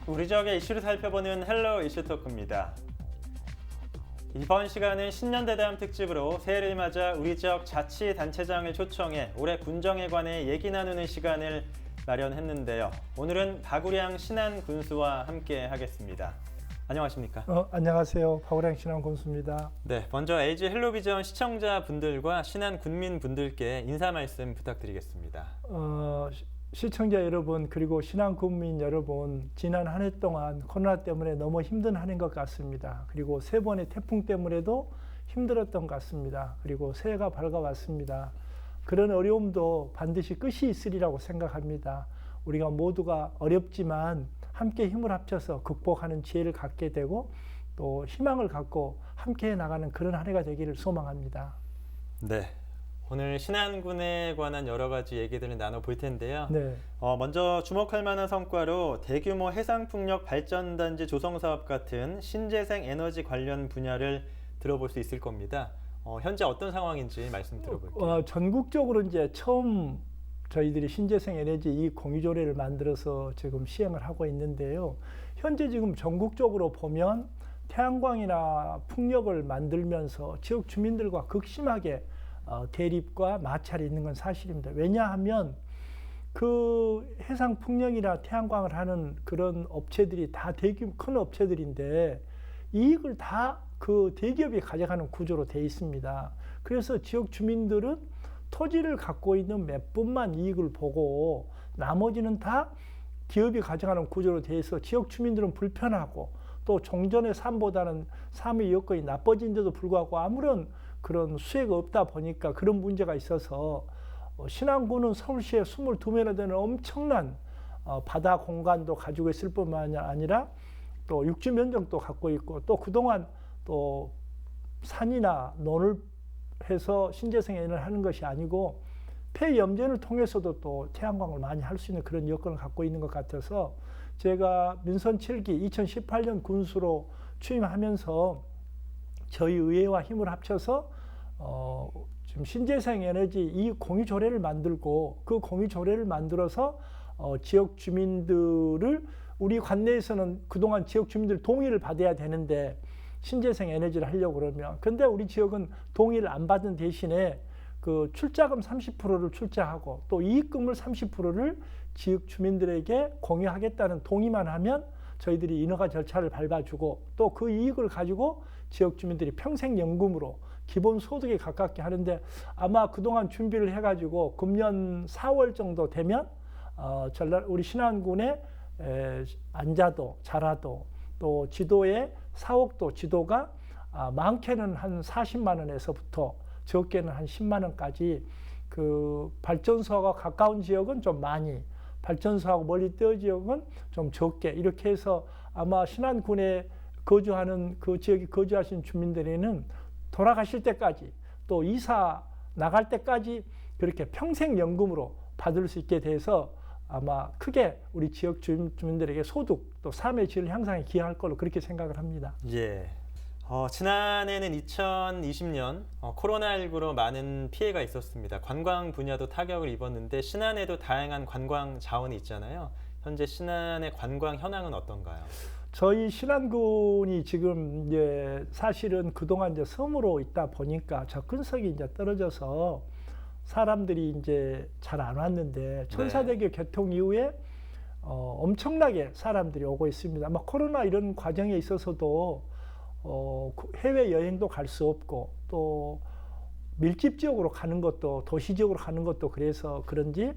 우리 지역의 이슈를 살펴보는 헬로 이슈토크입니다. 이번 시간은 신년대담 특집으로 새해를 맞아 우리 지역 자치단체장을 초청해 올해 군정에 관해 얘기 나누는 시간을 마련했는데요. 오늘은 박우량 신안군수와 함께 하겠습니다. 안녕하십니까? 안녕하세요. 박우량 신안군수입니다. 네, 먼저 LG 헬로비전 시청자분들과 신안군민분들께 인사 말씀 부탁드리겠습니다. 시청자 여러분 그리고 신안군민 여러분, 지난 한 해 동안 코로나 때문에 너무 힘든 한 해인 것 같습니다. 그리고 세 번의 태풍 때문에도 힘들었던 것 같습니다. 그리고 새해가 밝아왔습니다. 그런 어려움도 반드시 끝이 있으리라고 생각합니다. 우리가 모두가 어렵지만 함께 힘을 합쳐서 극복하는 지혜를 갖게 되고 또 희망을 갖고 함께 나가는 그런 한 해가 되기를 소망합니다. 네. 오늘 신안군에 관한 여러 가지 얘기들을 나눠볼 텐데요. 네. 먼저 주목할 만한 성과로 대규모 해상풍력 발전단지 조성 사업 같은 신재생 에너지 관련 분야를 들어볼 수 있을 겁니다. 현재 어떤 상황인지 말씀 들어볼게요. 전국적으로 이제 처음 저희들이 신재생 에너지 이익 공유조례를 만들어서 지금 시행을 하고 있는데요. 현재 지금 전국적으로 보면 태양광이나 풍력을 만들면서 지역 주민들과 극심하게 대립과 마찰이 있는 건 사실입니다. 왜냐하면 그 해상 풍력이나 태양광을 하는 그런 업체들이 다 대규모 큰 업체들인데 이익을 다 그 대기업이 가져가는 구조로 돼 있습니다. 그래서 지역 주민들은 토지를 갖고 있는 몇 분만 이익을 보고 나머지는 다 기업이 가져가는 구조로 돼 있어 지역 주민들은 불편하고 또 종전의 삶보다는 삶의 여건이 나빠진데도 불구하고 아무런 그런 수혜가 없다 보니까 그런 문제가 있어서 신안군은 서울시에 22매나 되는 엄청난 바다 공간도 가지고 있을 뿐만 아니라 또 육지 면적도 갖고 있고 또 그동안 또 산이나 논을 해서 신재생 에너지를 하는 것이 아니고 폐염전을 통해서도 또 태양광을 많이 할 수 있는 그런 여건을 갖고 있는 것 같아서 제가 민선 7기 2018년 군수로 취임하면서 저희 의회와 힘을 합쳐서 지금 신재생 에너지 이 공유 조례를 만들고 그 공유 조례를 만들어서 지역 주민들을 우리 관내에서는 그동안 지역 주민들 동의를 받아야 되는데 신재생 에너지를 하려고 그러면 근데 우리 지역은 동의를 안 받은 대신에 그 출자금 30%를 출자하고 또 이익금을 30%를 지역 주민들에게 공유하겠다는 동의만 하면 저희들이 인허가 절차를 밟아주고 또 그 이익을 가지고 지역 주민들이 평생연금으로 기본소득에 가깝게 하는데 아마 그동안 준비를 해가지고 금년 4월 정도 되면 우리 신안군의 안자도, 자라도 또 지도의 사옥도 지도가 많게는 한 40만 원에서부터 적게는 한 10만 원까지 그 발전소가 가까운 지역은 좀 많이 발전소하고 멀리 떨어진 지역은 좀 적게 이렇게 해서 아마 신안군에 거주하는 그 지역에 거주하신 주민들에는 돌아가실 때까지 또 이사 나갈 때까지 그렇게 평생연금으로 받을 수 있게 돼서 아마 크게 우리 지역 주민들에게 소득 또 삶의 질 향상에 기여할 걸로 그렇게 생각을 합니다. 예. 지난해는 2020년 코로나19로 많은 피해가 있었습니다. 관광 분야도 타격을 입었는데 신안에도 다양한 관광 자원이 있잖아요. 현재 신안의 관광 현황은 어떤가요? 저희 신안군이 지금 이제 사실은 그동안 이제 섬으로 있다 보니까 접근성이 이제 떨어져서 사람들이 이제 잘 안 왔는데 천사대교 개통 이후에 엄청나게 사람들이 오고 있습니다. 아마 코로나 이런 과정에 있어서도 해외 여행도 갈 수 없고 또 밀집 지역으로 가는 것도 도시 지역으로 가는 것도 그래서 그런지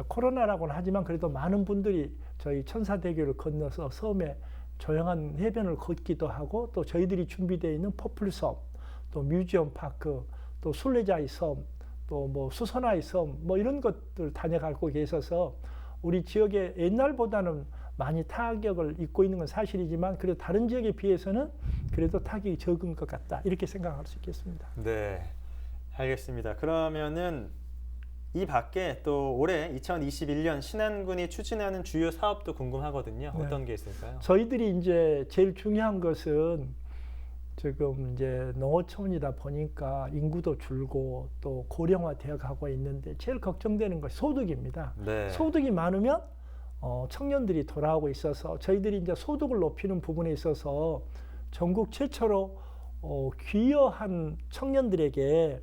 코로나라고는 하지만 그래도 많은 분들이 저희 천사대교를 건너서 섬에 조용한 해변을 걷기도 하고 또 저희들이 준비되어 있는 퍼플섬 또 뮤지엄 파크 또 순례자의 섬 또 뭐 수선화의 섬 뭐 이런 것들 다녀가고 계셔서 우리 지역에 옛날보다는 많이 타격을 입고 있는 건 사실이지만 그래도 다른 지역에 비해서는 그래도 타격이 적은 것 같다 이렇게 생각할 수 있겠습니다. 네, 알겠습니다. 그러면은 이 밖에 또 올해 2021년 신안군이 추진하는 주요 사업도 궁금하거든요. 네. 어떤 게 있을까요? 저희들이 이제 제일 중요한 것은 지금 이제 농어촌이다 보니까 인구도 줄고 또 고령화되어 가고 있는데 제일 걱정되는 것이 소득입니다. 네. 소득이 많으면 청년들이 돌아오고 있어서 저희들이 이제 소득을 높이는 부분에 있어서 전국 최초로 귀여한 청년들에게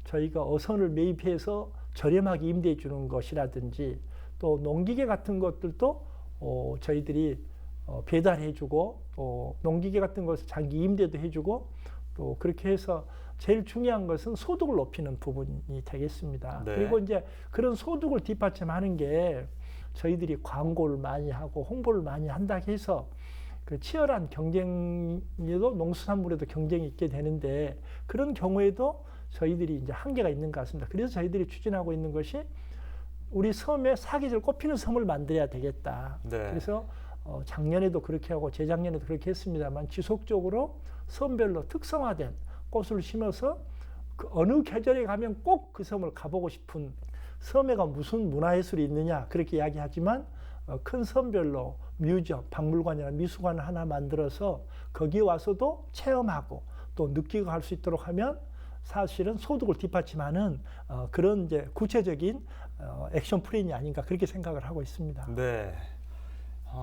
저희가 어선을 매입해서 저렴하게 임대해 주는 것이라든지 또 농기계 같은 것들도 저희들이 배달해 주고 농기계 같은 것을 장기 임대도 해 주고 또 그렇게 해서 제일 중요한 것은 소득을 높이는 부분이 되겠습니다. 네. 그리고 이제 그런 소득을 뒷받침하는 게 저희들이 광고를 많이 하고 홍보를 많이 한다고 해서 그 치열한 경쟁에도 농수산물에도 경쟁이 있게 되는데 그런 경우에도 저희들이 이제 한계가 있는 것 같습니다. 그래서 저희들이 추진하고 있는 것이 우리 섬에 사계절 꽃피는 섬을 만들어야 되겠다. 네. 그래서 작년에도 그렇게 하고 재작년에도 그렇게 했습니다만 지속적으로 섬별로 특성화된 꽃을 심어서 그 어느 계절에 가면 꼭 그 섬을 가보고 싶은 섬에가 무슨 문화예술이 있느냐 그렇게 이야기하지만 큰 섬별로 뮤지엄, 박물관이나 미술관을 하나 만들어서 거기에 와서도 체험하고 또 느끼고 할 수 있도록 하면 사실은 소득을 뒷받침하는 그런 이제 구체적인 액션 플랜이 아닌가 그렇게 생각을 하고 있습니다. 네.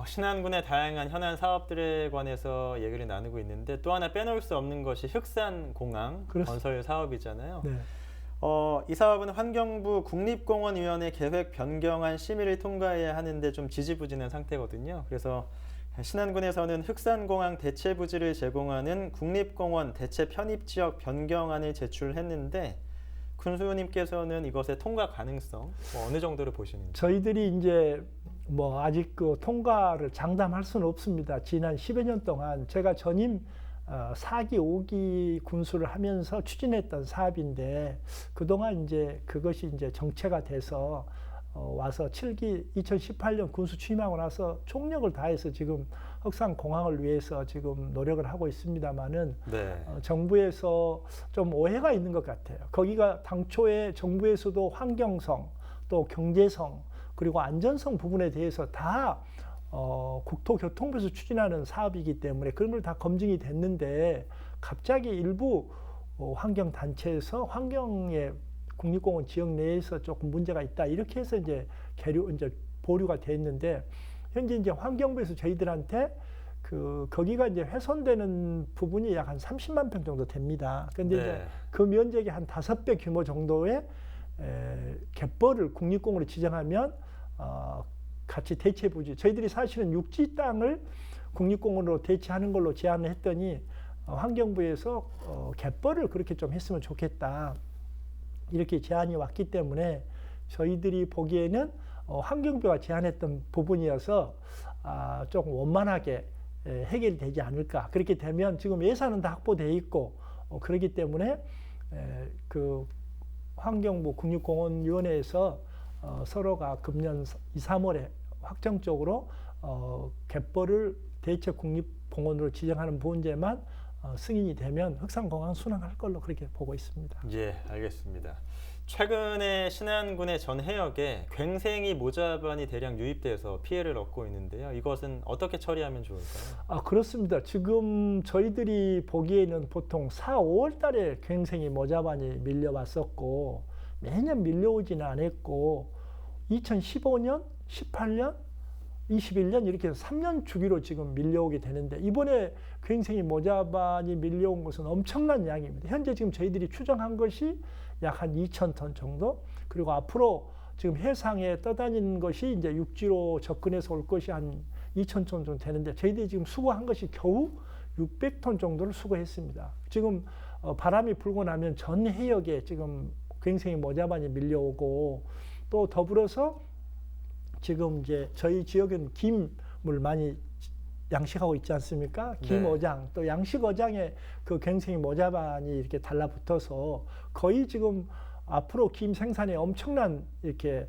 신안군의 다양한 현안 사업들에 관해서 얘기를 나누고 있는데 또 하나 빼놓을 수 없는 것이 흑산공항 건설 사업이잖아요. 네. 이 사업은 환경부 국립공원위원회 계획 변경안 심의를 통과해야 하는데 좀 지지부진한 상태거든요. 그래서 신안군에서는 흑산공항 대체 부지를 제공하는 국립공원 대체 편입지역 변경안을 제출했는데 군수님께서는 이것의 통과 가능성 어느 정도로 보시는지? 저희들이 이제 뭐 아직 그 통과를 장담할 수는 없습니다. 지난 10여 년 동안 제가 전임 4기, 5기 군수를 하면서 추진했던 사업인데 그동안 이제 그것이 이제 정체가 돼서 와서 7기 2018년 군수 취임하고 나서 총력을 다해서 지금 흑산공항을 위해서 지금 노력을 하고 있습니다만은 네. 정부에서 좀 오해가 있는 것 같아요. 거기가 당초에 정부에서도 환경성 또 경제성 그리고 안전성 부분에 대해서 다 국토교통부에서 추진하는 사업이기 때문에 그런 걸 다 검증이 됐는데 갑자기 일부 환경단체에서 환경에 국립공원 지역 내에서 조금 문제가 있다 이렇게 해서 이제 보류가 돼 있는데 현재 이제 환경부에서 저희들한테 거기가 이제 훼손되는 부분이 약 한 30만 평 정도 됩니다. 그런데 네. 이제 그 면적이 한 5배 규모 정도의 갯벌을 국립공원으로 지정하면 같이 대체 부지 저희들이 사실은 육지 땅을 국립공원으로 대체하는 걸로 제안을 했더니 환경부에서 갯벌을 그렇게 좀 했으면 좋겠다 이렇게 제안이 왔기 때문에 저희들이 보기에는 환경부가 제안했던 부분이어서 조금 원만하게 해결되지 않을까. 그렇게 되면 지금 예산은 다 확보되어 있고 그렇기 때문에 그 환경부 국립공원위원회에서 서로가 금년 2, 3월에 확정적으로 갯벌을 대체 국립공원으로 지정하는 문제만 승인이 되면 흑산공항 순항할 걸로 그렇게 보고 있습니다. 예, 알겠습니다. 최근에 신안군의 전 해역에 괭생이 모자반이 대량 유입돼서 피해를 얻고 있는데요. 이것은 어떻게 처리하면 좋을까요? 그렇습니다. 지금 저희들이 보기에는 보통 4, 5월 달에 괭생이 모자반이 밀려왔었고 매년 밀려오지는 않았고 2015년, 18년, 21년 이렇게 해서 3년 주기로 지금 밀려오게 되는데 이번에 괭생이 모자반이 밀려온 것은 엄청난 양입니다. 현재 지금 저희들이 추정한 것이 약 한 2,000톤 정도 그리고 앞으로 지금 해상에 떠다니는 것이 이제 육지로 접근해서 올 것이 한 2,000톤 정도 되는데 저희들이 지금 수거한 것이 겨우 600톤 정도를 수거했습니다. 지금 바람이 불고 나면 전 해역에 지금 괭생이 모자반이 밀려오고 또 더불어서 지금 이제 저희 지역은 김을 많이 양식하고 있지 않습니까? 김어장 또 양식어장에 그 괭생이 모자반이 이렇게 달라붙어서 거의 지금 앞으로 김 생산에 엄청난 이렇게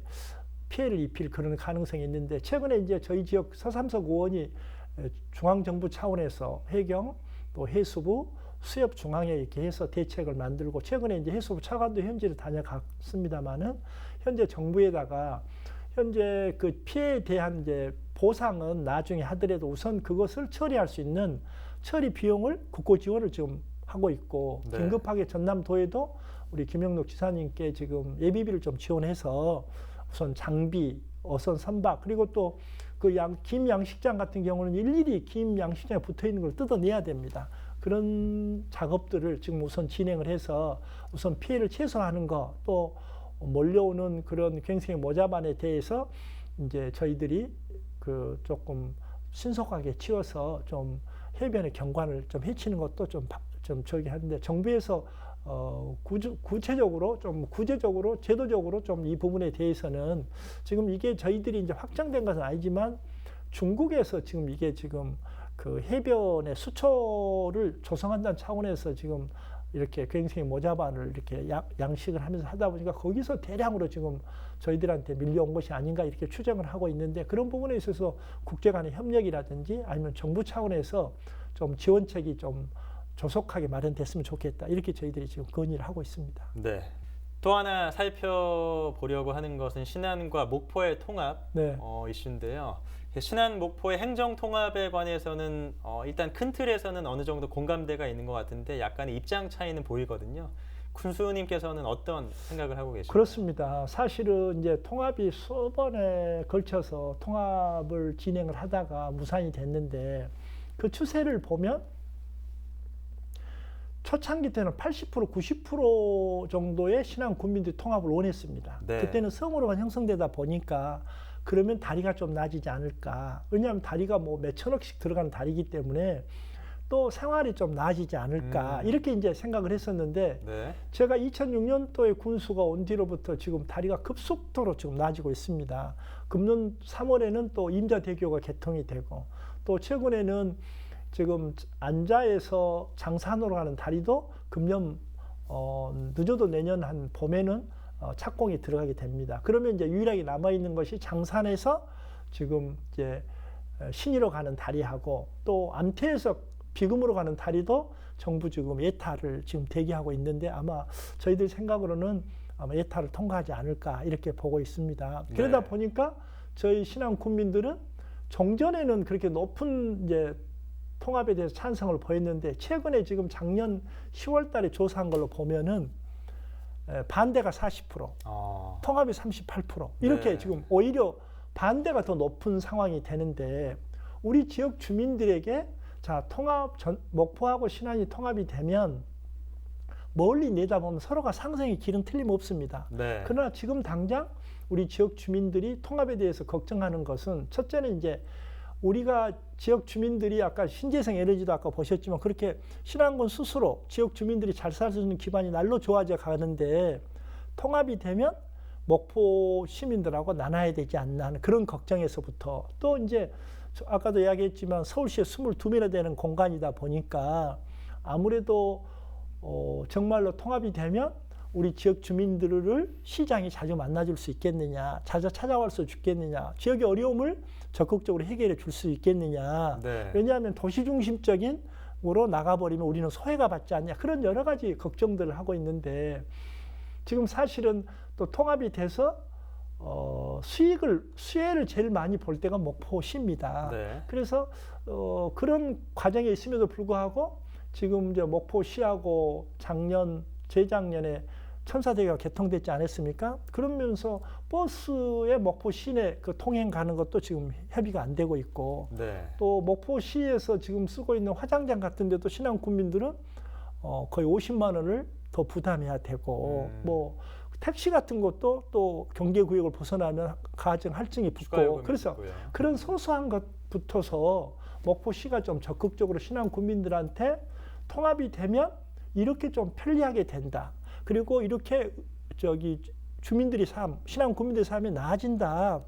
피해를 입힐 그런 가능성이 있는데 최근에 이제 저희 지역 서삼석 의원이 중앙정부 차원에서 해경 또 해수부 수협 중앙에 이렇게 해서 대책을 만들고 최근에 이제 해수부 차관도 현지를 다녀갔습니다만은 현재 정부에다가 현재 그 피해에 대한 이제 보상은 나중에 하더라도 우선 그것을 처리할 수 있는 처리 비용을 국고 지원을 지금 하고 있고 긴급하게 전남도에도 우리 김영록 지사님께 지금 예비비를 좀 지원해서 우선 장비, 어선 선박 그리고 또 그 김 양식장 같은 경우는 일일이 김 양식장에 붙어 있는 걸 뜯어내야 됩니다. 그런 작업들을 지금 우선 진행을 해서 우선 피해를 최소화하는 거, 또 몰려오는 그런 갱생의 모자반에 대해서 이제 저희들이 그 조금 신속하게 치워서 좀 해변의 경관을 좀 해치는 것도 좀 저기 하는데, 정부에서 구체적으로 좀 구제적으로 제도적으로 좀 이 부분에 대해서는 지금 이게 저희들이 이제 확정된 것은 아니지만 중국에서 지금 이게 지금 그 해변의 수초를 조성한다는 차원에서 지금 이렇게 갱생의 모자반을 이렇게 양식을 하면서 하다 보니까 거기서 대량으로 지금 저희들한테 밀려온 것이 아닌가 이렇게 추정을 하고 있는데, 그런 부분에 있어서 국제 간의 협력이라든지 아니면 정부 차원에서 좀 지원책이 좀 조속하게 마련됐으면 좋겠다, 이렇게 저희들이 지금 건의를 하고 있습니다. 네. 또 하나 살펴보려고 하는 것은 신안과 목포의 통합 네. 이슈인데요. 신안 목포의 행정 통합에 관해서는 일단 큰 틀에서는 어느 정도 공감대가 있는 것 같은데 약간의 입장 차이는 보이거든요. 군수님께서는 어떤 생각을 하고 계십니까? 그렇습니다. 사실은 이제 통합이 수번에 걸쳐서 통합을 진행을 하다가 무산이 됐는데, 그 추세를 보면 초창기 때는 80%, 90% 정도의 신안 군민들이 통합을 원했습니다. 네. 그때는 성으로만 형성되다 보니까 그러면 다리가 좀 나아지지 않을까. 왜냐하면 다리가 뭐 몇천억씩 들어가는 다리이기 때문에 또 생활이 좀 나아지지 않을까. 이렇게 이제 생각을 했었는데, 네. 제가 2006년도에 군수가 온 뒤로부터 지금 다리가 급속도로 지금 나아지고 있습니다. 금년 3월에는 또 임자대교가 개통이 되고, 또 최근에는 지금 안자에서 장산으로 가는 다리도 금년 늦어도 내년 한 봄에는 착공이 들어가게 됩니다. 그러면 이제 유일하게 남아 있는 것이 장산에서 지금 이제 신의로 가는 다리하고, 또 암태에서 비금으로 가는 다리도 정부 지금 예타를 지금 대기하고 있는데, 아마 저희들 생각으로는 아마 예타를 통과하지 않을까 이렇게 보고 있습니다. 그러다 네. 보니까 저희 신안 군민들은 종전에는 그렇게 높은 이제 통합에 대해서 찬성을 보였는데, 최근에 지금 작년 10월 달에 조사한 걸로 보면은 반대가 40%, 통합이 38%, 이렇게 네. 지금 오히려 반대가 더 높은 상황이 되는데, 우리 지역 주민들에게 자, 목포하고 신안이 통합이 되면 멀리 내다보면 서로가 상생의 길은 틀림없습니다. 네. 그러나 지금 당장 우리 지역 주민들이 통합에 대해서 걱정하는 것은, 첫째는 이제 우리가 지역 주민들이 아까 신재생 에너지도 아까 보셨지만 그렇게 신안군 스스로 지역 주민들이 잘 살 수 있는 기반이 날로 좋아져 가는데, 통합이 되면 목포 시민들하고 나눠야 되지 않나 하는 그런 걱정에서부터, 또 이제 아까도 이야기했지만 서울시에 22매나 되는 공간이다 보니까 아무래도 정말로 통합이 되면 우리 지역 주민들을 시장이 자주 만나줄 수 있겠느냐, 자주 찾아올 수 있겠느냐, 지역의 어려움을 적극적으로 해결해 줄 수 있겠느냐. 네. 왜냐하면 도시 중심적인 으로 나가버리면 우리는 소외가 받지 않냐, 그런 여러 가지 걱정들을 하고 있는데, 지금 사실은 또 통합이 돼서 수혜를 제일 많이 볼 때가 목포시입니다. 네. 그래서 그런 과정에 있음에도 불구하고 지금 이제 목포시하고 재작년에 천사대교가 개통됐지 않았습니까? 그러면서 버스에 목포 시내 그 통행 가는 것도 지금 협의가 안 되고 있고, 네. 또 목포시에서 지금 쓰고 있는 화장장 같은 데도 신안 국민들은 거의 50만 원을 더 부담해야 되고, 뭐 택시 같은 것도 또 경계구역을 벗어나면 가증 할증이 붙고, 그래서 있고요. 그런 소소한 것부터서 목포시가 좀 적극적으로 신안 국민들한테 통합이 되면 이렇게 좀 편리하게 된다. 그리고 이렇게 주민들이 신안 국민들의 삶이 나아진다.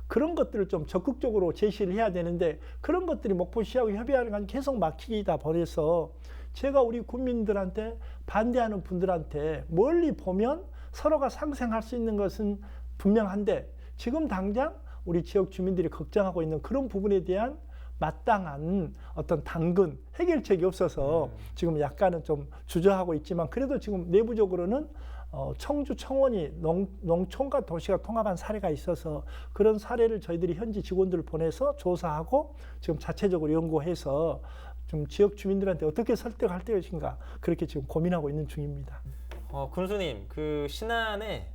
그런 것들을 좀 적극적으로 제시를 해야 되는데, 그런 것들이 목포시하고 협의하는 건 계속 막히다 버려서, 제가 우리 국민들한테 반대하는 분들한테 멀리 보면 서로가 상생할 수 있는 것은 분명한데, 지금 당장 우리 지역 주민들이 걱정하고 있는 그런 부분에 대한 마땅한 어떤 당근 해결책이 없어서 지금 약간은 좀 주저하고 있지만, 그래도 지금 내부적으로는 청주 청원이 농촌과 도시가 통합한 사례가 있어서 그런 사례를 저희들이 현지 직원들을 보내서 조사하고 지금 자체적으로 연구해서 좀 지역 주민들한테 어떻게 설득할 것인가, 그렇게 지금 고민하고 있는 중입니다. 군수님, 그 신안에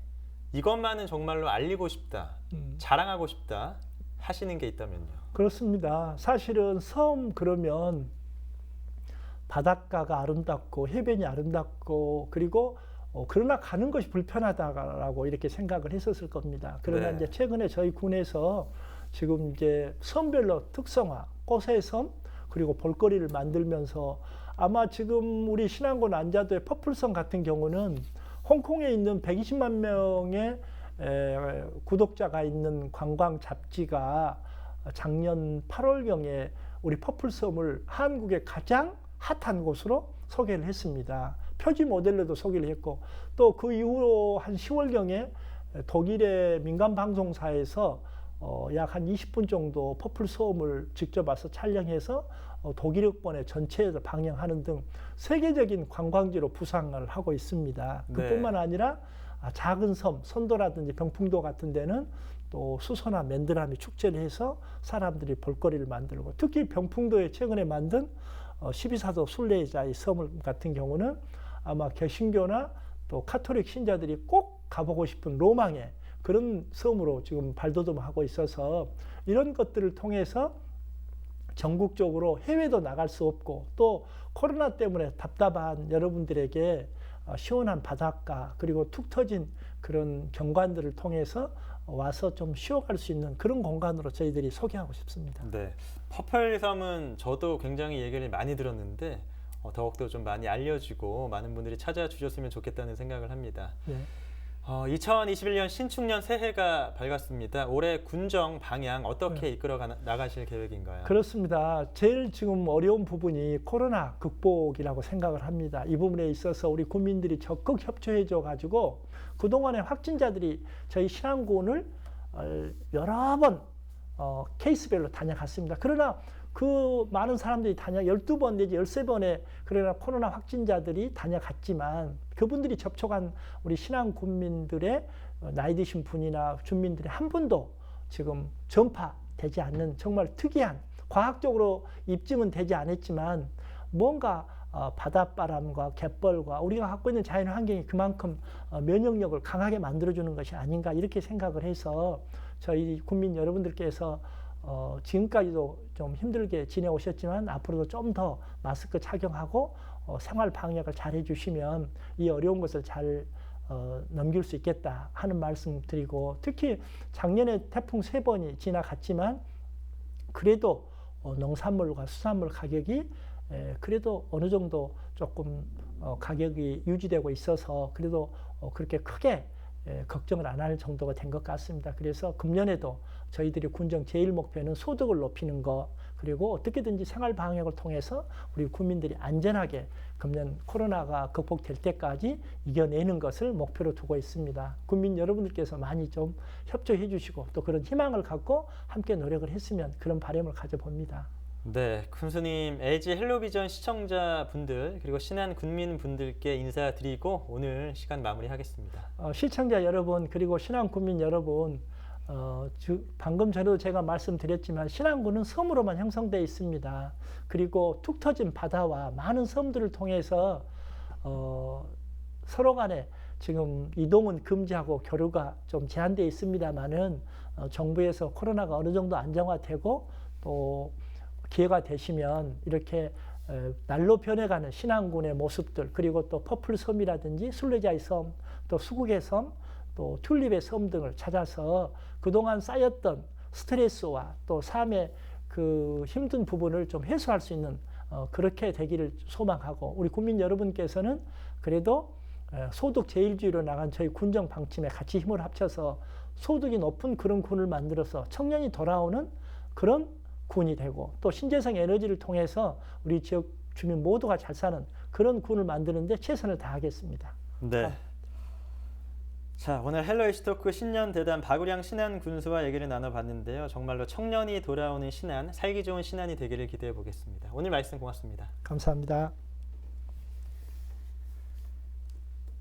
이것만은 정말로 알리고 싶다, 자랑하고 싶다, 하시는 게 있다면요. 그렇습니다. 사실은 섬 그러면 바닷가가 아름답고 해변이 아름답고 그리고 그러나 가는 것이 불편하다라고 이렇게 생각을 했었을 겁니다. 그러나 네. 이제 최근에 저희 군에서 지금 이제 섬별로 특성화, 꽃의 섬 그리고 볼거리를 만들면서 아마 지금 우리 신안군 안자도의 퍼플섬 같은 경우는 홍콩에 있는 120만 명의 구독자가 있는 관광 잡지가 작년 8월경에 우리 퍼플섬을 한국의 가장 핫한 곳으로 소개를 했습니다. 표지 모델로도 소개를 했고 또 그 이후로 한 10월경에 독일의 민간 방송사에서 약 한 20분 정도 퍼플섬을 직접 와서 촬영해서 독일어권의 전체에서 방영하는 등 세계적인 관광지로 부상을 하고 있습니다. 네. 그뿐만 아니라 작은 섬, 선도라든지 병풍도 같은 데는 또 수소나 맨드라미 축제를 해서 사람들이 볼거리를 만들고 특히 병풍도에 최근에 만든 12사도 순례자의 섬 같은 경우는 아마 개신교나 또 카톨릭 신자들이 꼭 가보고 싶은 로망의 그런 섬으로 지금 발돋움하고 있어서 이런 것들을 통해서 전국적으로 해외도 나갈 수 없고 또 코로나 때문에 답답한 여러분들에게 시원한 바닷가 그리고 툭 터진 그런 경관들을 통해서 와서 좀 쉬어갈 수 있는 그런 공간으로 저희들이 소개하고 싶습니다. 네, 퍼플섬은 저도 굉장히 얘기를 많이 들었는데 더욱더 좀 많이 알려지고 많은 분들이 찾아주셨으면 좋겠다는 생각을 합니다. 네. 2021년 신축년 새해가 밝았습니다. 올해 군정 방향 어떻게 네. 이끌어 나가실 계획인가요? 그렇습니다. 제일 지금 어려운 부분이 코로나 극복이라고 생각을 합니다. 이 부분에 있어서 우리 국민들이 적극 협조해 줘 가지고 그동안에 확진자들이 저희 신안군을 여러 번 케이스별로 다녀갔습니다. 그러나 그 많은 사람들이 12번 내지 13번의 그러나 코로나 확진자들이 다녀갔지만 그분들이 접촉한 우리 신안 군민들의 나이 드신 분이나 주민들의 한 분도 지금 전파되지 않는 정말 특이한 과학적으로 입증은 되지 않았지만 뭔가 바닷바람과 갯벌과 우리가 갖고 있는 자연 환경이 그만큼 면역력을 강하게 만들어주는 것이 아닌가 이렇게 생각을 해서 저희 국민 여러분들께서 지금까지도 좀 힘들게 지내오셨지만 앞으로도 좀 더 마스크 착용하고 생활 방역을 잘 해주시면 이 어려운 것을 잘 넘길 수 있겠다 하는 말씀 드리고 특히 작년에 태풍 3번이 지나갔지만 그래도 농산물과 수산물 가격이 그래도 어느 정도 조금 가격이 유지되고 있어서 그래도 그렇게 크게 걱정을 안 할 정도가 된 것 같습니다. 그래서 금년에도 저희들이 군정 제일 목표는 소득을 높이는 것 그리고 어떻게든지 생활 방역을 통해서 우리 국민들이 안전하게 금년 코로나가 극복될 때까지 이겨내는 것을 목표로 두고 있습니다. 국민 여러분들께서 많이 좀 협조해 주시고 또 그런 희망을 갖고 함께 노력을 했으면 그런 바람을 가져봅니다. 네, 군수님, LG 헬로비전 시청자분들 그리고 신안 군민분들께 인사드리고 오늘 시간 마무리하겠습니다. 시청자 여러분 그리고 신안 국민 여러분 방금 전에도 제가 말씀드렸지만 신안군은 섬으로만 형성되어 있습니다. 그리고 툭 터진 바다와 많은 섬들을 통해서 서로 간에 지금 이동은 금지하고 교류가 좀 제한되어 있습니다만은 정부에서 코로나가 어느 정도 안정화되고 또 기회가 되시면 이렇게 날로 변해가는 신안군의 모습들 그리고 또 퍼플섬이라든지 순례자의 섬, 또 수국의 섬, 또 튤립의 섬 등을 찾아서 그동안 쌓였던 스트레스와 또 삶의 그 힘든 부분을 좀 해소할 수 있는 그렇게 되기를 소망하고 우리 국민 여러분께서는 그래도 소득 제일주의로 나간 저희 군정 방침에 같이 힘을 합쳐서 소득이 높은 그런 군을 만들어서 청년이 돌아오는 그런 군이 되고 또 신재생 에너지를 통해서 우리 지역 주민 모두가 잘 사는 그런 군을 만드는데 최선을 다하겠습니다. 네. 자, 오늘 헬로 이슈토크 신년 대담 박우량 신안 군수와 얘기를 나눠봤는데요. 정말로 청년이 돌아오는 신안, 살기 좋은 신안이 되기를 기대해 보겠습니다. 오늘 말씀 고맙습니다. 감사합니다.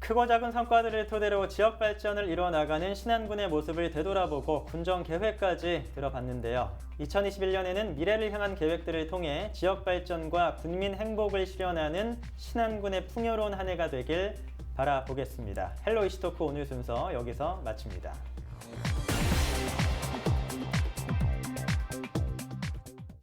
크고 작은 성과들을 토대로 지역 발전을 이뤄나가는 신안군의 모습을 되돌아보고 군정 계획까지 들어봤는데요. 2021년에는 미래를 향한 계획들을 통해 지역 발전과 국민 행복을 실현하는 신안군의 풍요로운 한 해가 되길 바라보겠습니다. 헬로 이슈토크 오늘 순서 여기서 마칩니다.